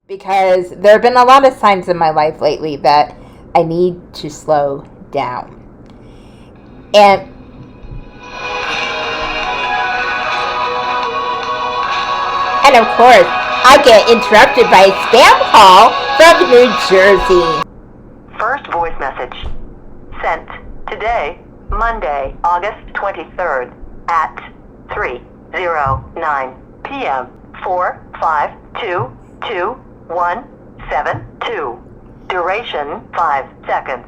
because there have been a lot of signs in my life lately that I need to slow down. And of course, I get interrupted by a spam call from New Jersey. First voice message. Sent today, Monday, August 23rd at 3:09 p.m. 4522172. Duration 5 seconds.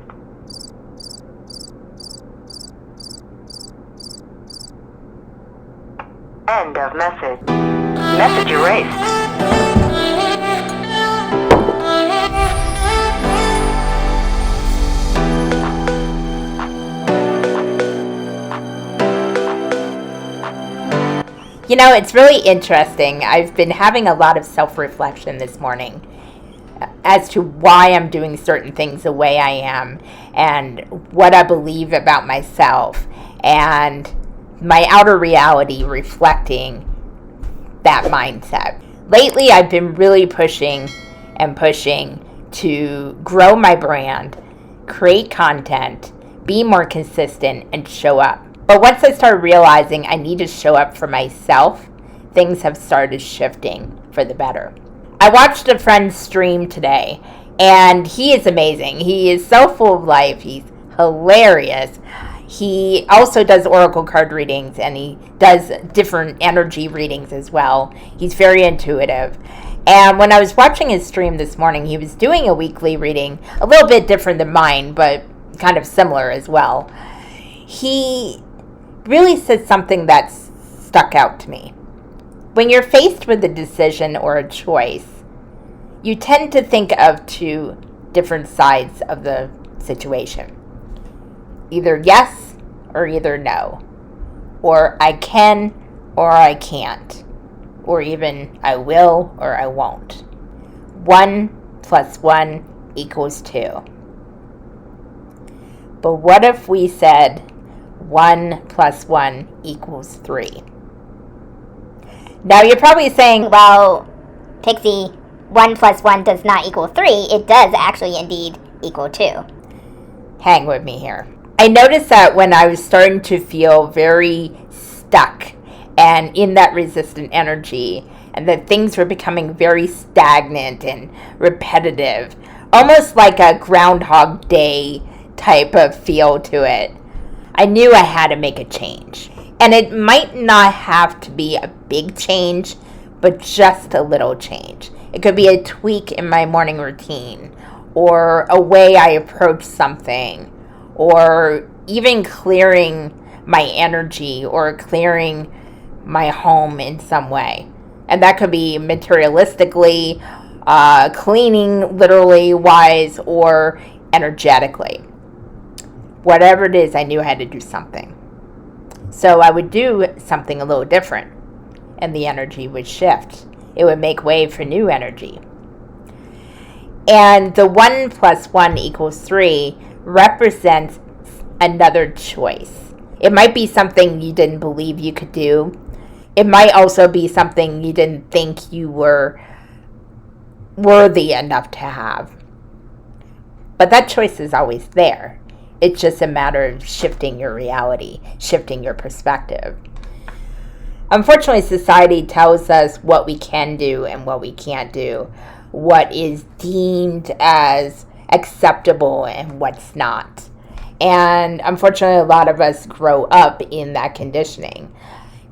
End of message. Message erased. You know, it's really interesting. I've been having a lot of self-reflection this morning as to why I'm doing certain things the way I am and what I believe about myself and my outer reality reflecting that mindset. Lately, I've been really pushing to grow my brand, create content, be more consistent, and show up. But once I started realizing I need to show up for myself, things have started shifting for the better. I watched a friend's stream today, and he is amazing. He is so full of life. He's hilarious. He also does oracle card readings, and he does different energy readings as well. He's very intuitive. And when I was watching his stream this morning, he was doing a weekly reading, a little bit different than mine, but kind of similar as well. He really said something that stuck out to me. When you're faced with a decision or a choice, you tend to think of two different sides of the situation. Either yes or either no. Or I can or I can't. Or even I will or I won't. 1 + 1 = 2. But what if we said 1 + 1 = 3? Now you're probably saying, well, Pixie, 1 + 1 does not equal 3. It does actually indeed equal 2. hang with me here. I noticed that when I was starting to feel very stuck and in that resistant energy, and that things were becoming very stagnant and repetitive, almost like a Groundhog Day type of feel to it, I knew I had to make a change. And it might not have to be a big change, but just a little change. It could be a tweak in my morning routine, or a way I approach something, or even clearing my energy or clearing my home in some way. And that could be materialistically, cleaning literally wise, or energetically. Whatever it is, I knew I had to do something. So I would do something a little different, and the energy would shift. It would make way for new energy. And the 1 + 1 = 3 represents another choice. It might be something you didn't believe you could do. It might also be something you didn't think you were worthy enough to have. But that choice is always there. It's just a matter of shifting your reality, shifting your perspective. Unfortunately, society tells us what we can do and what we can't do, what is deemed as acceptable and what's not. And unfortunately, a lot of us grow up in that conditioning.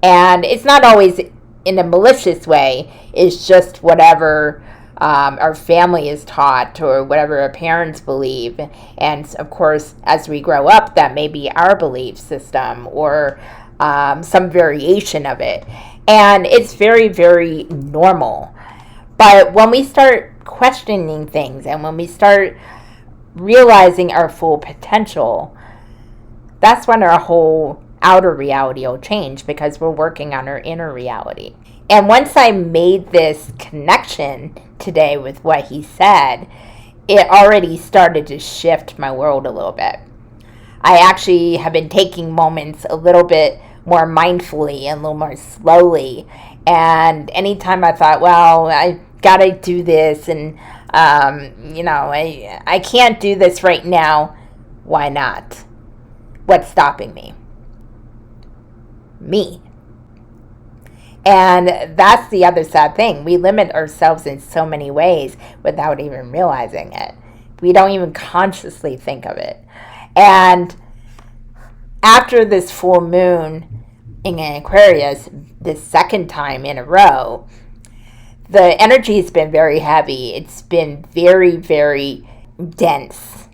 And it's not always in a malicious way. It's just whatever our family is taught, or whatever our parents believe. And of course, as we grow up, that may be our belief system, or some variation of it. And it's very, very normal. But when we start questioning things, and when we start realizing our full potential, that's when our whole outer reality will change, because we're working on our inner reality. And once I made this connection today with what he said, it already started to shift my world a little bit. I actually have been taking moments a little bit more mindfully and a little more slowly. And anytime I thought, well, I got to do this, and I can't do this right now. Why not? What's stopping me? Me. And that's the other sad thing. We limit ourselves in so many ways without even realizing it. We don't even consciously think of it. And after this full moon in Aquarius, the second time in a row, the energy has been very heavy. It's been very, very dense.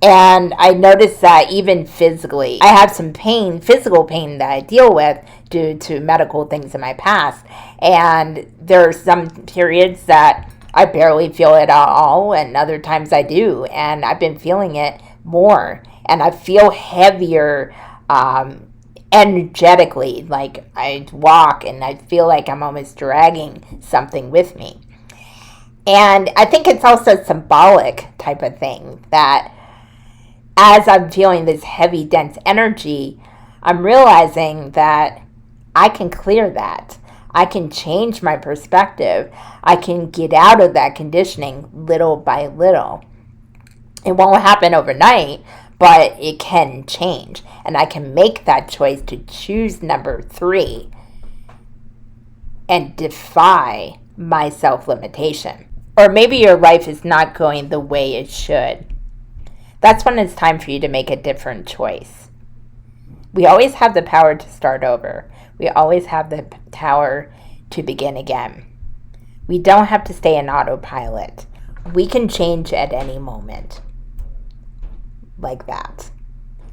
And I noticed that even physically, I have some pain, physical pain that I deal with due to medical things in my past. And there are some periods that I barely feel it at all, and other times I do. And I've been feeling it more. And I feel heavier energetically. Like I walk and I feel like I'm almost dragging something with me. And I think it's also a symbolic type of thing that as I'm feeling this heavy, dense energy, I'm realizing that I can clear that. I can change my perspective. I can get out of that conditioning little by little. It won't happen overnight, but it can change. And I can make that choice to choose number 3 and defy my self-limitation. Or maybe your life is not going the way it should. That's when it's time for you to make a different choice. We always have the power to start over. We always have the power to begin again. We don't have to stay in autopilot. We can change at any moment. Like that.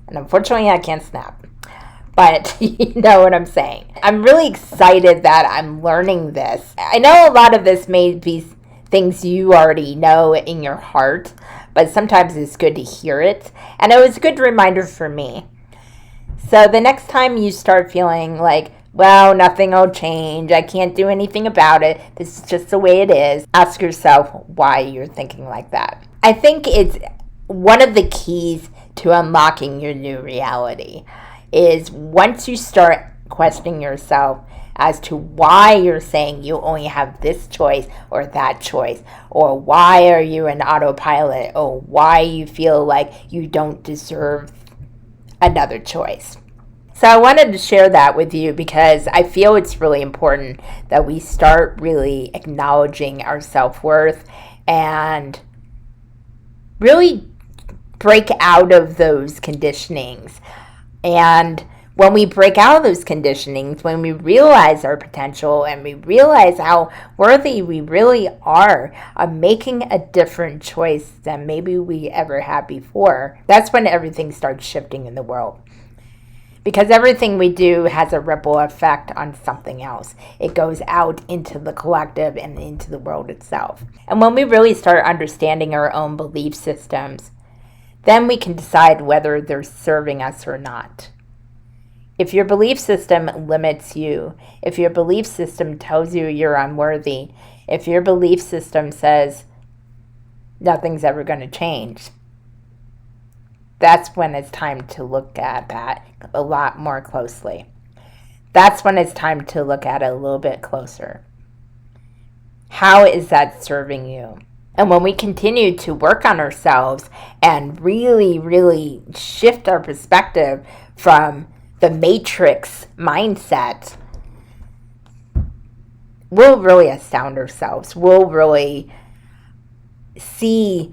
And unfortunately, I can't snap. But you know what I'm saying. I'm really excited that I'm learning this. I know a lot of this may be things you already know in your heart, but sometimes it's good to hear it. And it was a good reminder for me. So the next time you start feeling like, well, nothing will change, I can't do anything about it, this is just the way it is, ask yourself why you're thinking like that. I think it's one of the keys to unlocking your new reality is once you start questioning yourself as to why you're saying you only have this choice or that choice, or why are you an autopilot, or why you feel like you don't deserve another choice. So I wanted to share that with you because I feel it's really important that we start really acknowledging our self-worth and really break out of those conditionings. And when we break out of those conditionings, when we realize our potential and we realize how worthy we really are of making a different choice than maybe we ever had before, that's when everything starts shifting in the world. Because everything we do has a ripple effect on something else. It goes out into the collective and into the world itself. And when we really start understanding our own belief systems, then we can decide whether they're serving us or not. If your belief system limits you, if your belief system tells you you're unworthy, if your belief system says nothing's ever going to change, that's when it's time to look at that a lot more closely. That's when it's time to look at it a little bit closer. How is that serving you? And when we continue to work on ourselves and really, really shift our perspective from the matrix mindset, we'll really astound ourselves. We'll really see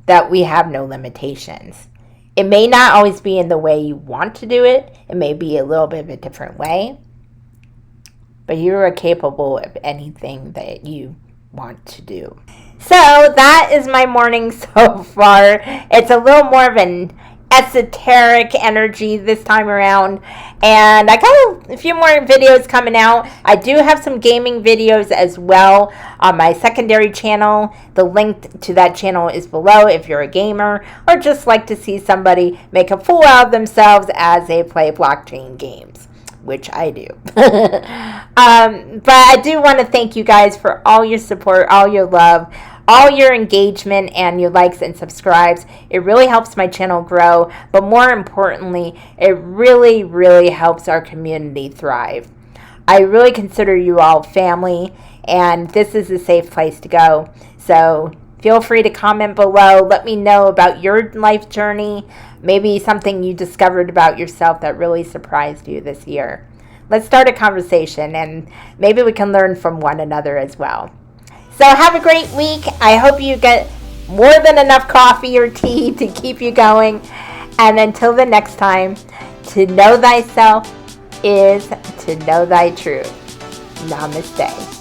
that we have no limitations. It may not always be in the way you want to do it. It may be a little bit of a different way. But you are capable of anything that you want to do. So that is my morning so far. It's a little more of an esoteric energy this time around, and I got a few more videos coming out. I do have some gaming videos as well on my secondary channel. The link to that channel is below if you're a gamer or just like to see somebody make a fool out of themselves as they play blockchain games, which I do. But I do want to thank you guys for all your support, all your love, all your engagement, and your likes and subscribes. It really helps my channel grow, but more importantly, it really, really helps our community thrive. I really consider you all family, and this is a safe place to go. So feel free to comment below. Let me know about your life journey, maybe something you discovered about yourself that really surprised you this year. Let's start a conversation, and maybe we can learn from one another as well. So have a great week. I hope you get more than enough coffee or tea to keep you going. And until the next time, to know thyself is to know thy truth. Namaste.